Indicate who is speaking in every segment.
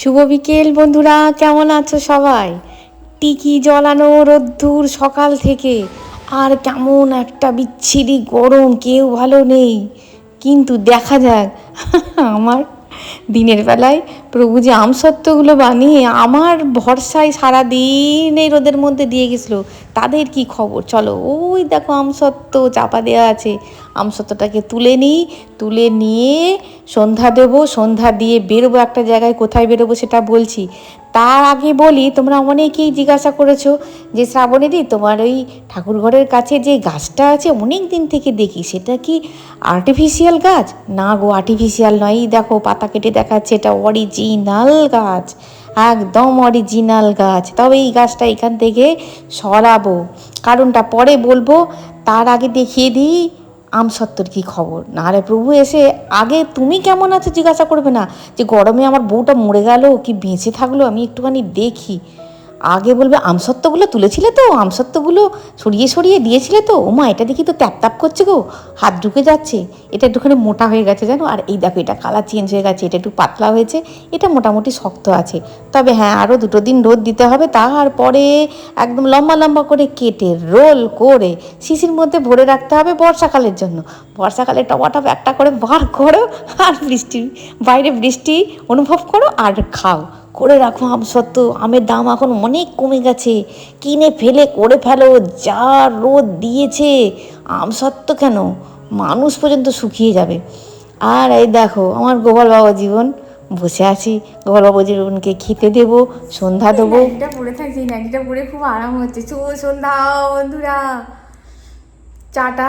Speaker 1: শুভ বিকেল বন্ধুরা, কেমন আছো সবাই? টিকি জ্বলানো রোদ্দুর সকাল থেকে, আর কেমন একটা বিচ্ছিরি গরম, কেউ ভালো নেই। কিন্তু দেখা যাক আমার দিনের বেলায় প্রভু যে আমসত্ত্বগুলো বানিয়ে আমার ভরসায় সারাদিন এই রোদের মধ্যে দিয়ে গেছিলো, তাদের কি খবর? চলো, ওই দেখো আমসত্ত্ব চাপা দেওয়া আছে। আমসত্ত্বটাকে তুলে নিই, তুলে নিয়ে সন্ধ্যা দেবো, সন্ধ্যা দিয়ে বেরোবো একটা জায়গায়। কোথায় বেরোবো সেটা বলছি। তার আগে বলি, তোমরা অনেকেই জিজ্ঞাসা করেছো যে শ্রাবণীদি, তোমার ওই ঠাকুরঘরের কাছে যে গাছটা আছে অনেক দিন থেকে দেখি, সেটা কি আর্টিফিশিয়াল গাছ? না গো, আর্টিফিশিয়াল নয়। এই দেখো পাতা কেটে দেখাচ্ছে, এটা অরিজিনাল গাছ, একদম অরিজিনাল গাছ। তবে এই গাছটা এখান থেকে সরাবো, কারণটা পরে বলবো। তার আগে দেখিয়ে দিই আমসত্ত্বর কী খবর। না রে প্রভু, এসে আগে তুমি কেমন আছো জিজ্ঞাসা করবে না, যে গরমে আমার বউটা মরে গেল কি বেঁচে থাকলো, আমি একটুখানি দেখি। আগে বলবে আমসত্ত্বগুলো তুলেছিলে তো, আমসত্ত্বগুলো সরিয়ে সরিয়ে দিয়েছিলে তো। ওমা, এটা দেখি তো ট্যাপ ট্যাপ করছে গো, হাত ঢুকে যাচ্ছে। এটা একটুখানি মোটা হয়ে গেছে জানো, আর এই দেখো এটা কালার চেঞ্জ হয়ে গেছে, এটা একটু পাতলা হয়েছে, এটা মোটামুটি শক্ত আছে। তবে হ্যাঁ, আরও 2 দিন রোদ দিতে হবে। তারপরে একদম লম্বা লম্বা করে কেটে রোল করে শিশির মধ্যে ভরে রাখতে হবে বর্ষাকালের জন্য। বর্ষাকালে টপাটপ একটা করে বার করো, আর বাইরে বৃষ্টি অনুভব করো আর খাও। করে রাখো আমসত্ত্ব। আমের দাম এখন অনেক কমে গেছে, কিনে ফেলে করে ফেলো। যা রোদ দিয়েছে, আমসত্ত্ব কেন, মানুষ পর্যন্ত শুকিয়ে যাবে। আর এই দেখো আমার গোপাল বাবা জীবন, বসে আছি। গোপাল বাবা জীবনকে খেতে দেবো, সন্ধ্যা দেবো। নাইটিটা পরে থাকছি, নাইটিটা পরে খুব আরাম হচ্ছে। শুভ সন্ধ্যা বন্ধুরা। চাটা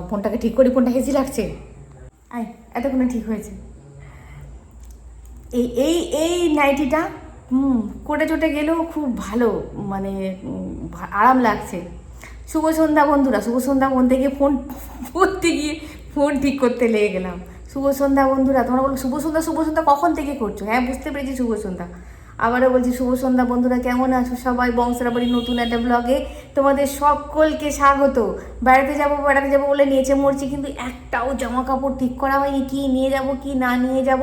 Speaker 1: ফোনটাকে ঠিক করি, ফোনটা হেসি লাগছে। এতক্ষণে ঠিক হয়েছে। এই এই এই নাইটিটা কোটে চটে গেলেও খুব ভালো, মানে আরাম লাগছে। শুভ সন্ধ্যা বন্ধুরা, শুভ সন্ধ্যা বলতে গিয়ে ফোন ঠিক করতে লেগে গেলাম। শুভ সন্ধ্যা বন্ধুরা, তোমরা বলো শুভ সন্ধ্যা, শুভ সন্ধ্যা কখন থেকে করছো? হ্যাঁ, বুঝতে পেরেছি, শুভ সন্ধ্যা। আবারও বলছি শুভ সন্ধ্যা বন্ধুরা, কেমন আছো সবাই? বংশরাবাড়ির নতুন একটা ব্লগে তোমাদের সকলকে স্বাগত। বেড়াতে যাবো বলে নিয়েছে মরছি, কিন্তু একটাও জামা কাপড় ঠিক করা হয়নি, কি নিয়ে যাব কি না নিয়ে যাব।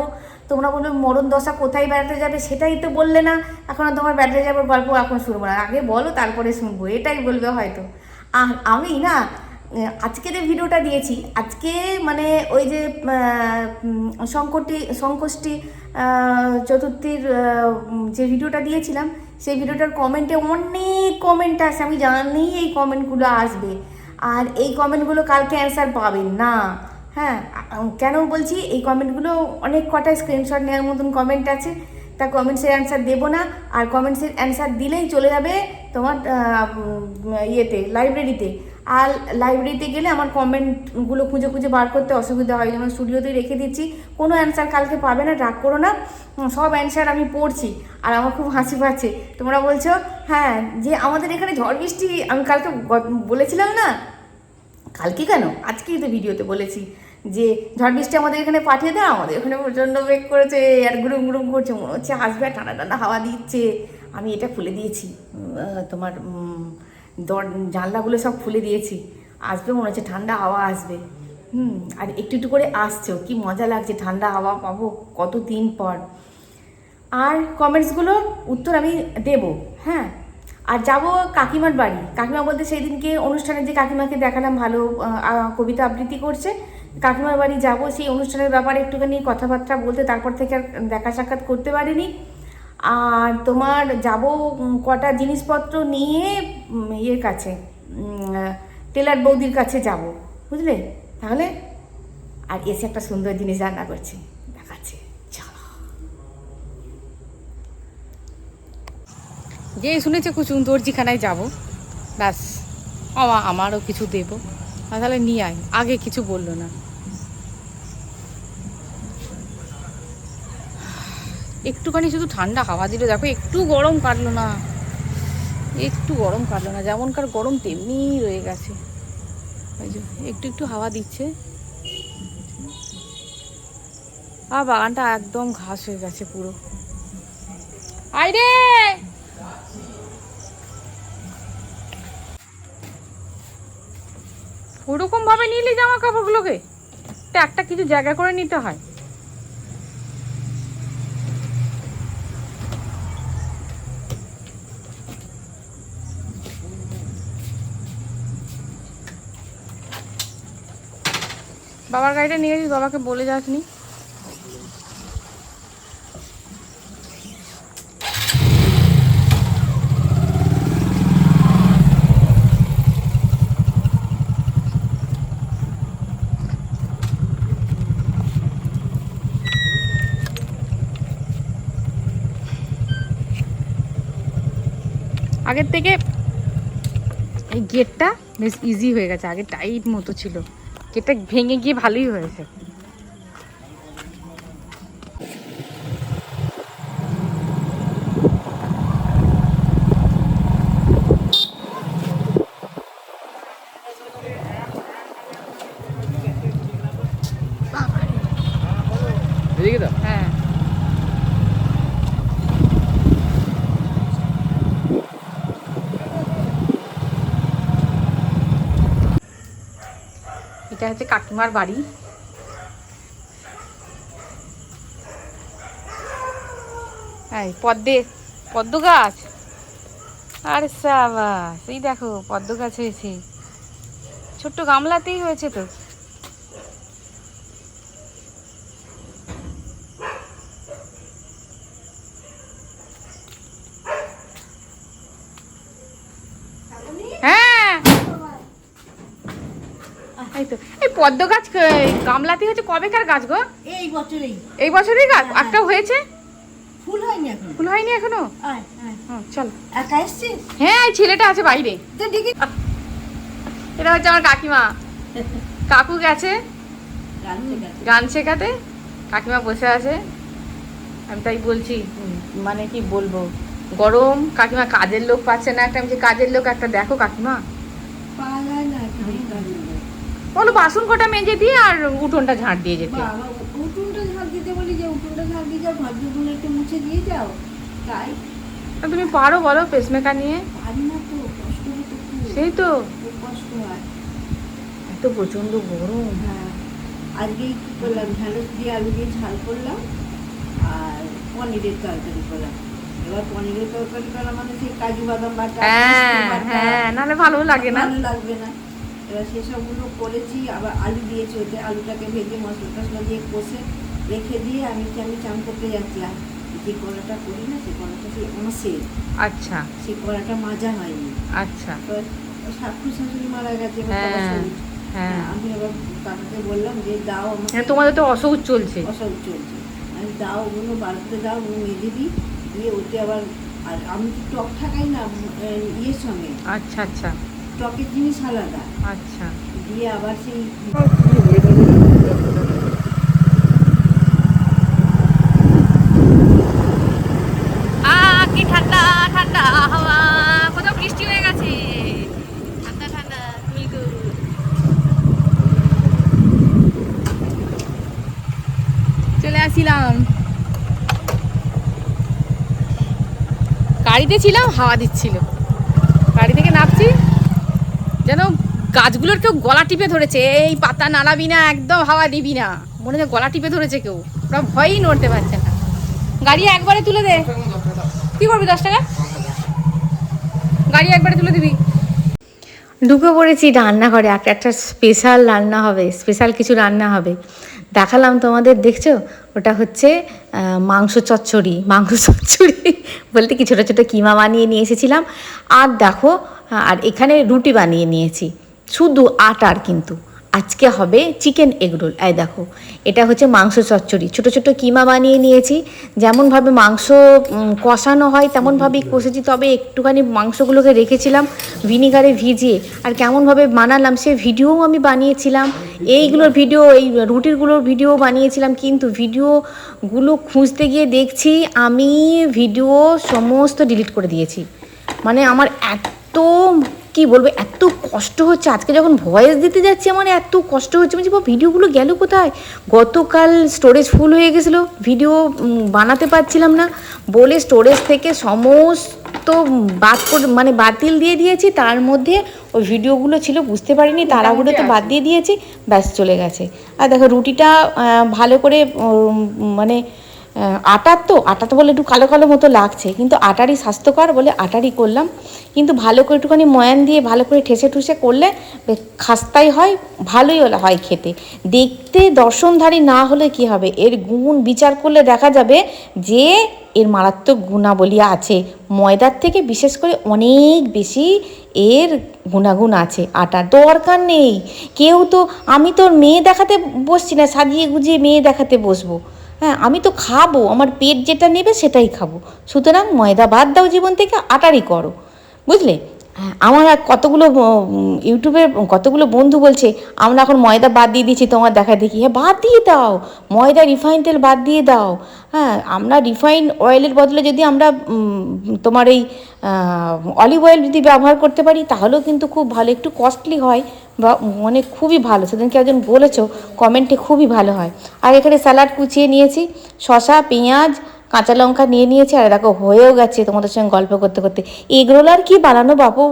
Speaker 1: তোমরা বলবে মরণ দশা, কোথায় বেড়াতে যাবে সেটাই তো বললে না। এখন তোমার বেড়াতে যাবার গল্প এখন শুনবো না, আগে বলো তারপরে শুনবো, এটাই বলবে হয়তো। আর আমি না আজকে যে ভিডিওটা দিয়েছি, আজকে মানে ওই যে সংকষ্টি চতুর্থীর যে ভিডিওটা দিয়েছিলাম, সেই ভিডিওটার কমেন্টে অনেক কমেন্ট আসে। আমি জানি এই কমেন্টগুলো আসবে, আর এই কমেন্টগুলো কালকে অ্যান্সার পাবেন না। হ্যাঁ, কেন বলছি, এই কমেন্টগুলো অনেক কটা স্ক্রিনশট নেওয়ার মতন কমেন্ট আছে। তা কমেন্টসের অ্যান্সার দেবো না, আর কমেন্টসের অ্যান্সার দিলেই চলে যাবে তোমার ইয়েতে, লাইব্রেরিতে। আর লাইব্রেরিতে গেলে আমার কমেন্টগুলো খুঁজে খুঁজে বার করতে অসুবিধা হয়, যেমন স্টুডিওতে রেখে দিচ্ছি। কোনো অ্যান্সার কালকে পাবে না, রাগ করো না। সব অ্যান্সার আমি পড়ছি, আর আমার খুব হাসি পাচ্ছে। তোমরা বলছো হ্যাঁ যে আমাদের এখানে ঝড় বৃষ্টি, আমি কালকে বলেছিলাম না, কালকে কেন আজকেই তো ভিডিওতে বলেছি যে ঝড় বৃষ্টি আমাদের এখানে পাঠিয়ে দাও। আমাদের এখানে প্রচণ্ড বেগ করেছে, আর গুরুম গুরুম করছে, মনে হচ্ছে আসবে, ঠান্ডা ঠান্ডা হাওয়া দিচ্ছে। আমি এটা খুলে দিয়েছি, তোমার জানলাগুলো সব খুলে দিয়েছি। আসবে মনে হচ্ছে, ঠান্ডা হাওয়া আসবে। আর একটু একটু করে আসছেও, কি মজা লাগছে, ঠান্ডা হাওয়া পাবো কত দিন পর। আর কমেন্টসগুলোর উত্তর আমি দেব। হ্যাঁ, আর যাব কাকিমার বাড়ি। কাকিমা বলতে সেই দিনকে অনুষ্ঠানে যে কাকিমাকে দেখালাম ভালো কবিতা আবৃত্তি করছে, কাকিমার বাড়ি যাব। সেই অনুষ্ঠানের ব্যাপারে একটুখানি কথাবার্তা বলতে, তারপর থেকে আর দেখা সাক্ষাৎ করতে পারিনি। আর তোমার যাব কটা জিনিসপত্র নিয়ে ইয়ের কাছে, টেলার বৌদির কাছে যাব, বুঝলে? তাহলে আর এসে একটা সুন্দর জিনিস রান্না করছি, দেখাচ্ছে। যেই শুনেছে কুচুম দর্জিখানায় যাবো, ব্যাস আমারও কিছু দেবো। তাহলে নিয়ে আয়, আগে কিছু বললো না। একটুখানি শুধু ঠান্ডা হাওয়া দিল, দেখো একটু গরম কাটলো না, একটু গরম কাটলো না। যেমনকার গরম তেমনি রয়ে গেছে। ওই যে একটু একটু হাওয়া দিচ্ছে, আর বাগানটা একদম ঘাস হয়ে গেছে পুরো। আইরে ওরকম ভাবে নিলে জামা কাপড়গুলোকে একটা কিছু জায়গা করে নিতে হয়। বাবার গাড়িটা নিয়ে গেছিস, বাবাকে বলে যাসনি? আগের থেকে এই গেটটা বেশ ইজি হয়ে গেছে, আগে টাইট মতো ছিল, গেটটা ভেঙে গিয়ে ভালোই হয়েছে। হ্যাঁ এটা হচ্ছে কাকিমার বাড়ি। এই পদ্ম গাছ, আরে সাবাস, এই দেখো পদ্ম গাছ হয়েছে, ছোট্ট গামলাতেই হয়েছে তো। হ্যাঁ এই তো, এই পদ্ম গাছ গামলাতে হচ্ছে কবেকার গাছ গো? এই বছরই গাছ একটা হয়েছে, ফুল হয়নি এখনো। চল, হ্যাঁ এই ছেলেটা আছে বাইরে। এটা হচ্ছে আমার কাকিমা, কাকু গেছে গান শেখাতে, কাকিমা বসে আছে। আমি তাই বলছি, মানে কি বলবো, গরম, কাকিমা কাজের লোক পাচ্ছে না একটা। আমি যে কাজের লোক একটা দেখো কাকিমা, বলো বাসন কটা মেজে দিয়ে আর উঠোনটা ঝাঁট দিয়ে যেতে।
Speaker 2: উঠোনটা ঝাঁট দিতে বলি যে উঠোনটা ঝাঁট দিয়ে যাও, ভাবগুলো একটু মুছে দিয়ে যাও, তাই
Speaker 1: তুমি পারো বলো পেসমেকার নিয়ে?
Speaker 2: পারি না তো, কষ্ট হতো খুব,
Speaker 1: সেই তো
Speaker 2: খুব কষ্ট হয়,
Speaker 1: এত প্রচন্ড গরম।
Speaker 2: হ্যাঁ আজকে কি করলাম, ঢ্যাঁড়স দিয়ে আলু দিয়ে ঝাল করলাম আর পনিরের তরকারি করলাম। এবার পনিরের তরকারি করা মানে সেই কাজু বাদাম বাটা,
Speaker 1: হ্যাঁ নাহলে ভালো লাগে না,
Speaker 2: ভালো লাগবে না। এবার সেসবগুলো করেছি, আবার আলু দিয়েছি ওতে, আলুটাকে ভেজে মশলা টশলা দিয়ে কষে রেখে দিয়ে আমি চান করতে যাচ্ছি। আর যে কড়াটা করি না, সেই কড়াটা সেই মাছের,
Speaker 1: আচ্ছা
Speaker 2: সেই কড়াটা মাজা হয়নি।
Speaker 1: আচ্ছা
Speaker 2: শাশুড়ি মারা গেছে, আমি আবার কাকাকে বললাম যে দাও আমাকে,
Speaker 1: তোমাদের তো অসৌচ চলছে,
Speaker 2: আমি দাও ওগুলো বার করে দাও, ওগুলো মেজে দিই, দিয়ে ওতে আবার, আর আমি তো টক থাকাই না ইয়ের সঙ্গে,
Speaker 1: আচ্ছা আচ্ছা
Speaker 2: টকের জিনিস আলাদা,
Speaker 1: আচ্ছা
Speaker 2: দিয়ে আবার সেই
Speaker 1: কি ঠান্ডা ঠান্ডা হাওয়া, কোথাও বৃষ্টি হয়ে গেছে, ঠান্ডা ঠান্ডা চলে আসিলাম, গাড়িতে ছিলাম, হাওয়া দিচ্ছিল, গাড়ি থেকে নামছি যেন গাছগুলোর কেউ গলা টিপে ধরেছে, এই পাতা নাড়াবি না, একদম হাওয়া দিবি না, মনে হচ্ছে গলা টিপে ধরেছে কেউ, ওরা ভয়ই নড়তে পারছে না। গাড়ি একবারে তুলে দে, কি করবি 10 টাকা, গাড়ি একবারে তুলে দিবি। ঢুকে পড়েছি রান্নাঘরে, একটা স্পেশাল রান্না হবে, স্পেশাল কিছু রান্না হবে, দেখালাম তোমাদের, দেখছো ওটা হচ্ছে মাংস চচ্চড়ি বলতে কি ছোটো ছোটো কিমা বানিয়ে নিয়ে এসেছিলাম, আর দেখো আর এখানে রুটি বানিয়ে নিয়েছি, শুধু আটার, কিন্তু আজকে হবে চিকেন এগরোল। এই দেখো এটা হচ্ছে মাংস চচ্চড়ি, ছোটো ছোটো কিমা বানিয়ে নিয়েছি, যেমনভাবে মাংস কষানো হয় তেমনভাবেই কষেছি, তবে একটুখানি মাংসগুলোকে রেখেছিলাম ভিনিগারে ভিজিয়ে, আর কেমনভাবে বানালাম সে ভিডিওও আমি বানিয়েছিলাম, এইগুলোর ভিডিও, এই রুটিরগুলোর ভিডিও বানিয়েছিলাম, কিন্তু ভিডিওগুলো খুঁজতে গিয়ে দেখছি আমি ভিডিও সমস্ত ডিলিট করে দিয়েছি। মানে আমার এত কি বলবো, এত কষ্ট হচ্ছে, আজকে যখন ভয়েস দিতে যাচ্ছি আমার এত কষ্ট হচ্ছে, মানে ভিডিওগুলো গেল কোথায়। গতকাল স্টোরেজ ফুল হয়ে গেছিলো, ভিডিও বানাতে পারছিলাম না বলে স্টোরেজ থেকে সমস্ত মানে বাতিল দিয়ে দিয়েছি, তার মধ্যে ওই ভিডিওগুলো ছিল, বুঝতে পারিনি, তাড়াহুড়োতে বাদ দিয়ে দিয়েছি, ব্যাস চলে গেছে। আর দেখো রুটিটা ভালো করে মানে আটা তো বলে একটু কালো কালো মতো লাগছে, কিন্তু আটারই স্বাস্থ্যকর বলে আটারই করলাম। কিন্তু ভালো করে একটুখানি ময়ান দিয়ে ভালো করে ঠেসে ঠুসে করলে বেশ খাস্তাই হয়, ভালোই হয় খেতে। দেখতে দর্শনধারী না হলে কি হবে, এর গুণ বিচার করলে দেখা যাবে যে এর মারাত্মক গুণাবলী আছে। ময়দার থেকে বিশেষ করে অনেক বেশি এর গুণাগুণ আছে। আটার দরকার নেই কেউ তো, আমি তো মেয়ে দেখাতে বসছি না, সাজিয়ে গুজিয়ে মেয়ে দেখাতে বসবো। হ্যাঁ, আমি তো খাবো, আমার পেট যেটা নেবে সেটাই খাবো। সুতরাং ময়দা বাদ দাও জীবন থেকে, আটারই করো, বুঝলে? হ্যাঁ, আমার আর কতগুলো ইউটিউবের কতগুলো বন্ধু বলছে আমরা এখন ময়দা বাদ দিয়ে দিচ্ছি তোমার দেখা দেখি। হ্যাঁ, বাদ দিয়ে দাও, ময়দা রিফাইন তেল বাদ দিয়ে দাও। হ্যাঁ, আমরা রিফাইন অয়েলের বদলে যদি আমরা তোমার এই অলিভ অয়েল যদি ব্যবহার করতে পারি তাহলেও কিন্তু খুব ভালো, একটু কস্টলি হয় বা মানে খুবই ভালো। সেদিনকে একজন বলেছো কমেন্টে, খুবই ভালো হয়। আর এখানে স্যালাড কুচিয়ে নিয়েছি, শসা, পেঁয়াজ, কাঁচা লঙ্কা নিয়ে নিয়েছি। আর দেখো হয়েও গেছে তোমাদের সঙ্গে গল্প করতে করতে। এগরোল আর কি বানানো বাপু,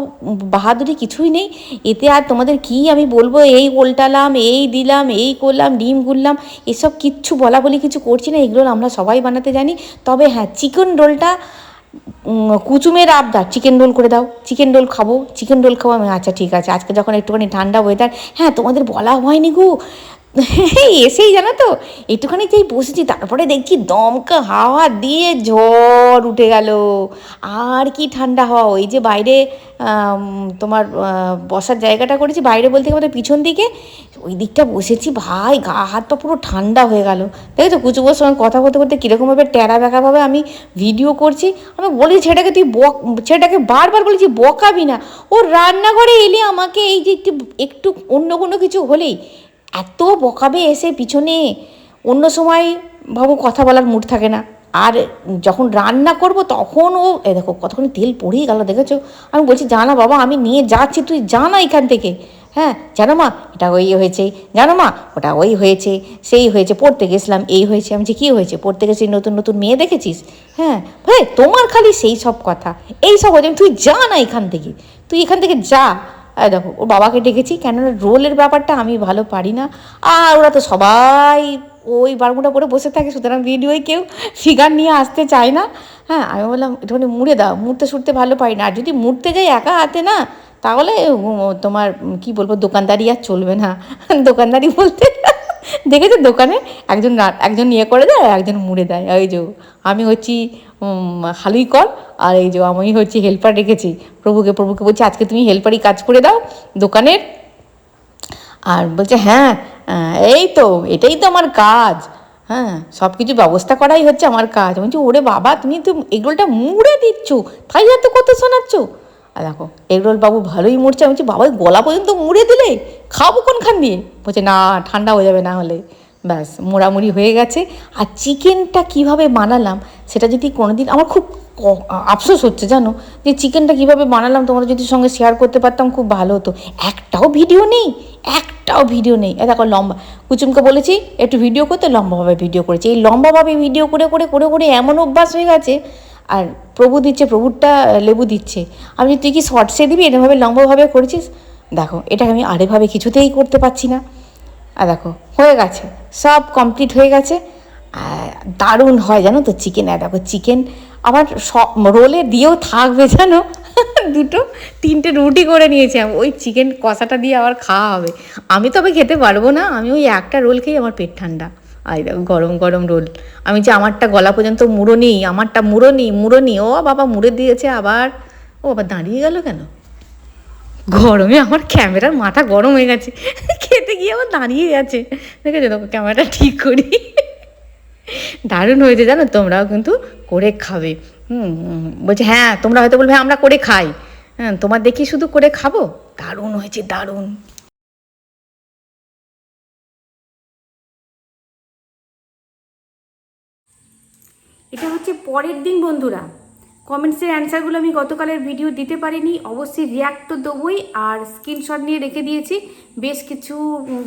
Speaker 1: বাহাদুরি কিছুই নেই এতে। আর তোমাদের কি আমি বলবো, এই উল্টালাম, এই দিলাম, এই করলাম, ডিম গুললাম, এসব কিচ্ছু বলা বলি কিছু করছি না। এগরোল আমরা সবাই বানাতে জানি। তবে হ্যাঁ, চিকেন রোলটা কুচুমের আবদার, চিকেন রোল করে দাও, চিকেন রোল খাবো, চিকেন রোল খাবো। আমি আচ্ছা ঠিক আছে, আজকে যখন একটুখানি ঠান্ডা ওয়েদার, হ্যাঁ তোমাদের বলা হয়নি গো, এসেই জানো তো একটুখানি যেই বসেছি তারপরে দেখছি দমকা হাওয়া দিয়ে ঝড় উঠে গেল। আর কি ঠান্ডা হাওয়া! ওই যে বাইরে তোমার বসার জায়গাটা করেছি, বাইরে বলতে আমাদের পিছন দিকে, ওই দিকটা বসেছি, ভাই গা হাত পা পুরো ঠান্ডা হয়ে গেল। দেখেছো কুচুবোর সঙ্গে কথা বলতে বলতে কীরকমভাবে ট্যারা ব্যাকাভাবে আমি ভিডিও করছি। আমি বলি ছেলেটাকে তুই ছেলেটাকে বারবার বলেছি বকাবি না। ও রান্নাঘরে এলে আমাকে এই যে একটু একটু অন্য কোনো কিছু হলেই এত বকাবে এসে পিছনে। অন্য সময় ভাবো কথা বলার মুড থাকে না, আর যখন রান্না করব তখন ও দেখো কতক্ষণ তেল পড়েই গেল দেখেছো। আমি বলছি জানা বাবা, আমি নিয়ে যাচ্ছি, তুই জানা এখান থেকে। হ্যাঁ জানো মা, এটা ওই হয়েছে, জানো মা ওটা ওই হয়েছে, সেই হয়েছে, পড়তে গেছিলাম এই হয়েছে। আমি যে কী হয়েছে, পড়তে গেছি নতুন নতুন মেয়ে দেখেছিস? হ্যাঁ ভাই, তোমার খালি সেই সব কথা, এই সব হয়েছে। তুই যা না এখান থেকে, তুই এখান থেকে যা। দেখো ওর বাবাকে ডেকেছি, কেননা রোলের ব্যাপারটা আমি ভালো পারি না। আর ওরা তো সবাই ওই বারমুটা পরে বসে থাকে, সুতরাং ভিডিওয় কেউ ফিগার নিয়ে আসতে চায় না। হ্যাঁ, আমি বললাম একটুখানি মুড়ে দাও, মুড়তে সুড়তে ভালো পারি না। আর যদি মুড়তে যাই একা হাতে না, তাহলে তোমার কি বলবো, দোকানদারি আর চলবে না। দোকানদারি বলতে দেখেছো দোকানে একজন একজন ইয়ে করে দেয় আর একজন মুড়ে দেয়। ওই যে আমি হচ্ছি হালুই কর, আর এই যে আমি হচ্ছে হেল্পার রেখেছি। প্রভুকে বলছি আজকে তুমি হেল্পারই কাজ করে দাও দোকানের। আর বলছে হ্যাঁ এই তো এটাই তো আমার কাজ, হ্যাঁ সব কিছু ব্যবস্থা করাই হচ্ছে আমার কাজ। বলছি ওরে বাবা, তুমি তো এগরোলটা মুড়ে দিচ্ছ, তাই এত কথা শোনাচ্ছ। আর দেখো এগরোল বাবু ভালোই মুড়ছে। আমি বলছি বাবা গলা পর্যন্ত মুড়ে দিলে খাবো কোনখান দিয়ে? বলছে না ঠান্ডা হয়ে যাবে না হলে। ব্যাস মোড়ামুড়ি হয়ে গেছে। আর চিকেনটা কিভাবে বানালাম সেটা যদি কোনোদিন, আমার খুব আফসোস হচ্ছে জানো, যে চিকেনটা কীভাবে বানালাম তোমাদের যদি সঙ্গে শেয়ার করতে পারতাম খুব ভালো হতো। একটাও ভিডিও নেই, একটাও ভিডিও নেই। দেখো লম্বা, কুচুমকে বলেছি একটু ভিডিও করতে, লম্বাভাবে ভিডিও করেছি। এই লম্বাভাবে ভিডিও করে করে করে করে এমন অভ্যাস হয়ে গেছে। আর প্রভু দিচ্ছে, প্রভুরটা লেবু দিচ্ছে। আমি তুই কি শর্টসে দিবি, এরভাবে লম্বাভাবে করেছিস। দেখো এটাকে আমি আরেকভাবে কিছুতেই করতে পারছি না। আর দেখো হয়ে গেছে, সব কমপ্লিট হয়ে গেছে। দারুণ হয় জানো তো চিকেন। দেখো চিকেন আবার সব রোলে দিয়েও থাকবে জানো। দুটো তিনটে রুটি করে নিয়েছি আমি, ওই চিকেন কষাটা দিয়ে আবার খাওয়া হবে। আমি তবে খেতে পারবো না, আমি ওই একটা রোল খেয়ে আমার পেট ঠান্ডা। আর দেখো গরম গরম রোল, আমি যে আমারটা গলা পর্যন্ত মুড়োনি, আমারটা মুড়োনি। ও বাবা মুড়ে দিয়েছে আবার। ও আবার দাঁড়িয়ে গেল কেন? গরমে আমার ক্যামেরার মাথা গরম হয়ে গেছে, খেতে গিয়ে আবার দাঁড়িয়ে গেছে। দেখেছো দেখো ক্যামেরাটা ঠিক করি। দারুণ হয়েছে জানো, তোমরাও কিন্তু করে খাবে। বলছে হ্যাঁ তোমরা হয়তো বলবে হ্যাঁ আমরা করে খাই, হ্যাঁ তোমার দেখি শুধু করে খাবো। দারুণ হয়েছে, দারুণ। এটা হচ্ছে পরের দিন বন্ধুরা। কমেন্টসের অ্যান্সারগুলো আমি গতকালের ভিডিও দিতে পারিনি, অবশ্যই রিয়াক্ট তো দেবই। আর স্ক্রিনশট নিয়ে রেখে দিয়েছি বেশ কিছু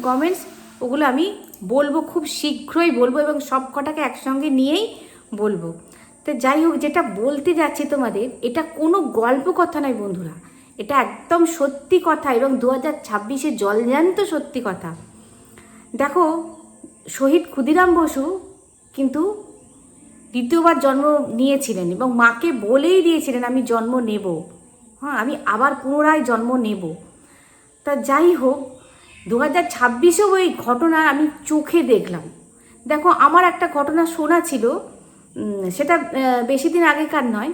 Speaker 1: কমেন্টস, ওগুলো আমি বলবো, খুব শীঘ্রই বলবো, এবং সব কটাকে একসঙ্গে নিয়েই বলবো। তো যাই হোক, যেটা বলতে যাচ্ছি তোমাদের, এটা কোনো গল্প কথা নয় বন্ধুরা, এটা একদম সত্যি কথা, এবং 2026-এ জলজ্যান্ত সত্যি কথা। দেখো শহীদ ক্ষুদিরাম বসু কিন্তু দ্বিতীয়বার জন্ম নিয়েছিলেন এবং মাকে বলেই দিয়েছিলেন আমি জন্ম নেব, হ্যাঁ আমি আবার পুনরায় জন্ম নেব। তা যাই হোক 2026-এও ওই ঘটনা আমি চোখে দেখলাম। দেখো আমার একটা ঘটনা শোনা ছিল, সেটা বেশি দিন আগেকার নয়,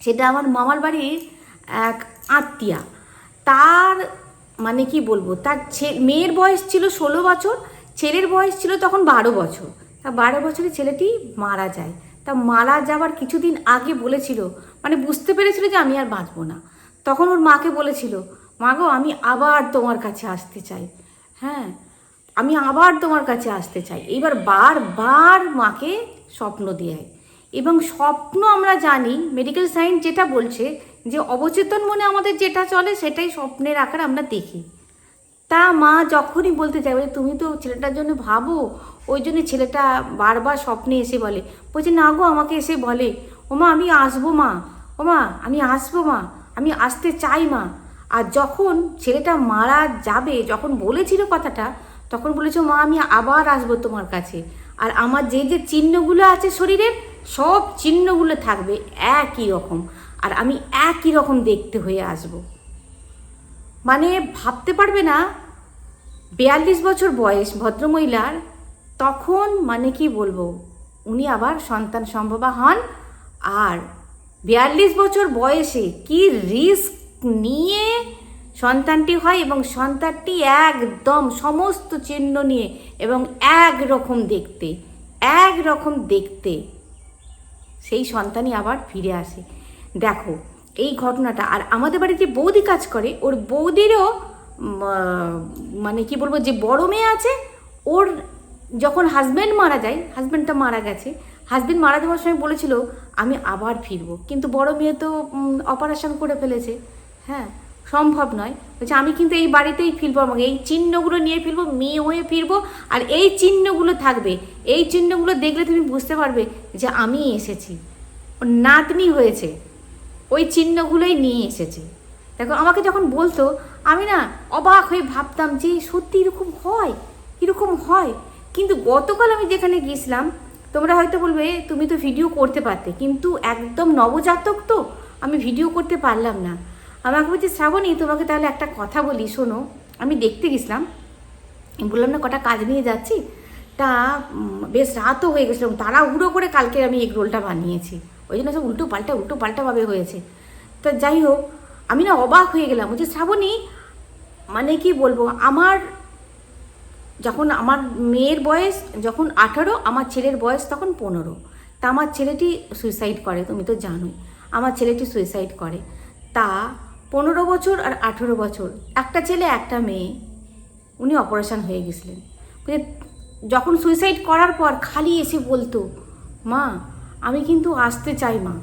Speaker 1: সেটা আমার মামার বাড়ির এক আত্মীয়া। তার মানে কি বলবো, তার মেয়ের বয়স ছিল 16 বছর, ছেলের বয়স ছিল তখন 12 বছর। তা 12 বছরের ছেলেটি মারা যায়। তা মারা যাওয়ার কিছুদিন আগে বলেছিল, মানে বুঝতে পেরেছিল যে আমি আর বাঁচবো না। তখন ওর মাকে বলেছিল, মা গো আমি আবার তোমার কাছে আসতে চাই, হ্যাঁ আমি আবার তোমার কাছে আসতে চাই। এইবার বারবার মাকে স্বপ্ন দেয়, এবং স্বপ্ন আমরা জানি মেডিকেল সায়েন্স যেটা বলছে যে অবচেতন মনে আমাদের যেটা চলে সেটাই স্বপ্নের আকারে আমরা দেখি। তা মা যখনই বলতে চাই বলে তুমি তো ছেলেটার জন্য ভাবো, ওই জন্য ছেলেটা বারবার স্বপ্নে এসে বলে, বলছে না গো আমাকে এসে বলে ও মা আমি আসবো মা, ও মা আমি আসবো মা, আমি আসতে চাই মা। আর যখন ছেলেটা মারা যাবে, যখন বলেছিল কথাটা, তখন বলেছে মা আমি আবার আসবো তোমার কাছে, আর আমার যে যে চিহ্নগুলো আছে শরীরের সব চিহ্নগুলো থাকবে একই রকম, আর আমি একই রকম দেখতে হয়ে আসবো। মানে ভাবতে পারবে না 42 বছর বয়স ভদ্রমহিলার, তখন মানে কি বলবো উনি আবার সন্তান সম্ভবা হন। আর 42 বছর বয়সে কি রিস্ক নিয়ে সন্তানটি হয়, এবং সন্তানটি একদম সমস্ত চিহ্ন নিয়ে এবং একরকম দেখতে সেই সন্তানই আবার ফিরে আসে। দেখো এই ঘটনাটা। আর আমাদের বাড়িতে যে বৌদি কাজ করে, ওর বৌদিরও মানে কি বলবো, যে বড় মেয়ে আছে, ওর যখন হাজব্যান্ড মারা যায়, হাজব্যান্ডটা মারা গেছে, হাজব্যান্ড মারা যাওয়ার সময় বলেছিল আমি আবার ফিরবো, কিন্তু বড় মেয়ে তো অপারেশন করে ফেলেছে, হ্যাঁ সম্ভব নয়। বলছে আমি কিন্তু এই বাড়িতেই ফিরবো, আমাকে এই চিহ্নগুলো নিয়ে ফিরবো, মেয়ে হয়ে ফিরবো, আর এই চিহ্নগুলো থাকবে, এই চিহ্নগুলো দেখলে তুমি বুঝতে পারবে যে আমি এসেছি। ওর নাতনি হয়েছে, ওই চিহ্নগুলোই নিয়ে এসেছে। দেখো আমাকে যখন বলতো আমি না অবাক হয়ে ভাবতাম যে সত্যি এরকম হয়। কিন্তু গতকাল আমি যেখানে গিয়েছিলাম, তোমরা হয়তো বলবে তুমি তো ভিডিও করতে পারতে, কিন্তু একদম নবজাতক তো আমি ভিডিও করতে পারলাম না। আমাকে বলছে শ্রাবণী তোমাকে তাহলে একটা কথা বলি শোনো, আমি দেখতে গেছিলাম, বললাম না কটা কাজ নিয়ে যাচ্ছি, তা বেশ রাতও হয়ে গেছিলো, তাড়াহুড়ো করে কালকে আমি এগ রোলটা বানিয়েছি, ওই জন্য সব উল্টো পাল্টাভাবে হয়েছে। তা যাই হোক আমি না অবাক হয়ে গেলাম। বলছি শ্রাবণী মানে কি বলবো, যখন আমার মেয়ের বয়স যখন 18, আমার ছেলের বয়স তখন 15। তা আমার ছেলেটি সুইসাইড করে, তুমি তো জানোই আমার ছেলেটি সুইসাইড করে। তা 15 বছর আর 18 বছর, একটা ছেলে একটা মেয়ে, উনি অপারেশন হয়ে গেছিলেন। যখন সুইসাইড করার পর খালি এসে বলতো মা আমি কিন্তু আসতে চাই মা,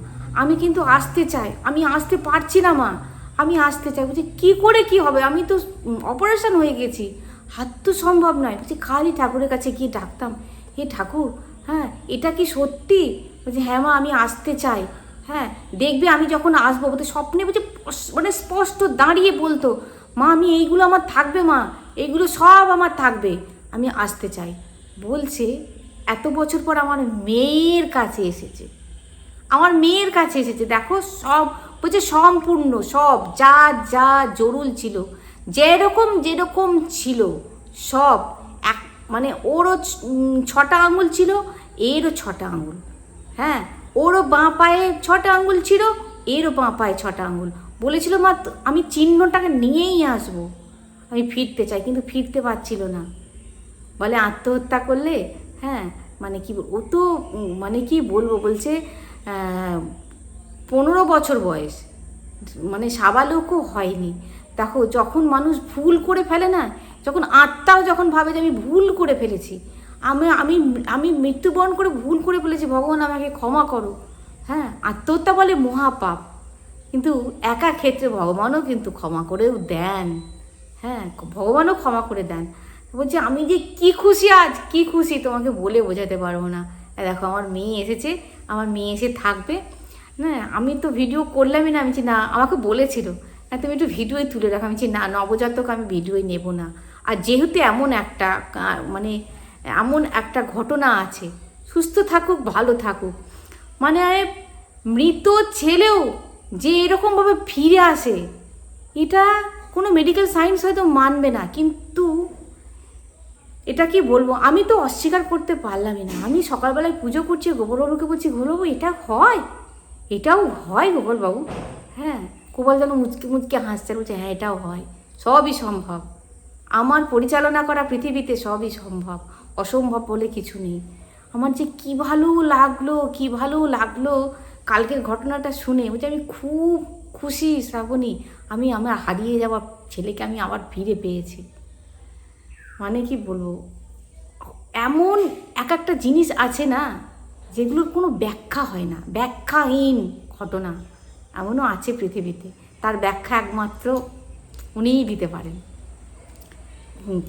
Speaker 1: আমি কিন্তু আসতে চাই, আমি আসতে পারছি না মা, আমি আসতে চাই। বলছি কী করে কি হবে, আমি তো অপারেশন হয়ে গেছি, হাত তো সম্ভব নয়। বলছি খালি ঠাকুরের কাছে গিয়ে ডাকতাম, হে ঠাকুর হ্যাঁ এটা কি সত্যি? বলছি হ্যাঁ মা আমি আসতে চাই, হ্যাঁ দেখবে আমি যখন আসবো। বলতে স্বপ্নে বলছে মানে স্পষ্ট দাঁড়িয়ে বলতো মা আমি এইগুলো আমার থাকবে মা, এইগুলো সব আমার থাকবে, আমি আসতে চাই। বলছে এত বছর পর আমার মেয়ের কাছে এসেছে, দেখো সব বলছে সম্পূর্ণ সব যা যা জরুল ছিল, যেরকম ছিল সব এক, মানে ওরও 6টা আঙুল ছিল, এরও 6টা আঙুল, হ্যাঁ ওরও বাঁ পায়ে 6টা আঙুল ছিল, এরও বাঁ পায়ে 6টা আঙুল। বলেছিল মা আমি চিহ্নটাকে নিয়েই আসবো, আমি ফিরতে চাই, কিন্তু ফিরতে পারছিল না। বলে আত্মহত্যা করলে, হ্যাঁ মানে কি ও তো মানে কি বলবো, বলছে 15 বছর বয়স, মানে সাবালকও হয়নি। দেখো যখন মানুষ ভুল করে ফেলে না, যখন আত্মাও যখন ভাবে যে আমি ভুল করে ফেলেছি, আমি আমি আমি মৃত্যুবরণ করে ভুল করে ফেলেছি, ভগবান আমাকে ক্ষমা করো, হ্যাঁ আত্মহত্যা বলে মহাপাপ, কিন্তু একা ক্ষেত্রে ভগবানও কিন্তু ক্ষমা করেও দেন, হ্যাঁ ভগবানও ক্ষমা করে দেন। বলছি আমি যে কি খুশি, আজ কি খুশি তোমাকে বলে বোঝাতে পারবো না। দেখো আমার মেয়ে এসেছে, আমার মেয়ে এসে থাকবে, না আমি তো ভিডিও করলামই না, আমি না আমাকে বলেছিল না তুমি একটু ভিডিওই তুলে রাখো, আমি না নবজাতক আমি ভিডিওই নেব না। আর যেহেতু এমন একটা মানে এমন একটা ঘটনা আছে, সুস্থ থাকুক, ভালো থাকুক। মানে মৃত ছেলেও যে এরকমভাবে ফিরে আসে, এটা কোনো মেডিকেল সায়েন্স হয়তো মানবে না, কিন্তু এটা কি বলবো, আমি তো অস্বীকার করতে পারলামই না। আমি সকালবেলায় পুজো করছি, গোপালবাবুকে বলছি, গোপালবাবু এটা হয়, এটাও হয় গোপালবাবু? হ্যাঁ, গোপাল যেন মুচকে মুচকে হাসতে, বলছে হ্যাঁ এটাও হয়, সবই সম্ভব। আমার পরিচালনা করা পৃথিবীতে সবই সম্ভব, অসম্ভব বলে কিছু নেই। আমার যে কী ভালো লাগলো, কী ভালো লাগলো কালকের ঘটনাটা শুনে, বলছে আমি খুব খুশি শ্রাবণী, আমি আমার হারিয়ে যাওয়া ছেলেকে আমি আবার ফিরে পেয়েছি। মানে কি বলবো, এমন এক একটা জিনিস আছে না যেগুলোর কোনো ব্যাখ্যা হয় না, ব্যাখ্যাহীন ঘটনা এমনও আছে পৃথিবীতে, তার ব্যাখ্যা একমাত্র উনিই দিতে পারেন।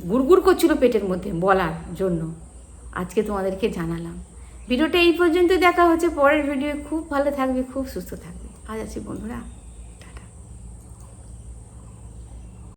Speaker 1: গুড়গুড় করছিল পেটের মধ্যে বলার জন্য, আজকে তোমাদেরকে জানালাম। ভিডিওটা এই পর্যন্ত, দেখা হচ্ছে পরের ভিডিও। খুব ভালো থাকবে, খুব সুস্থ থাকবে। আজ আছি বন্ধুরা।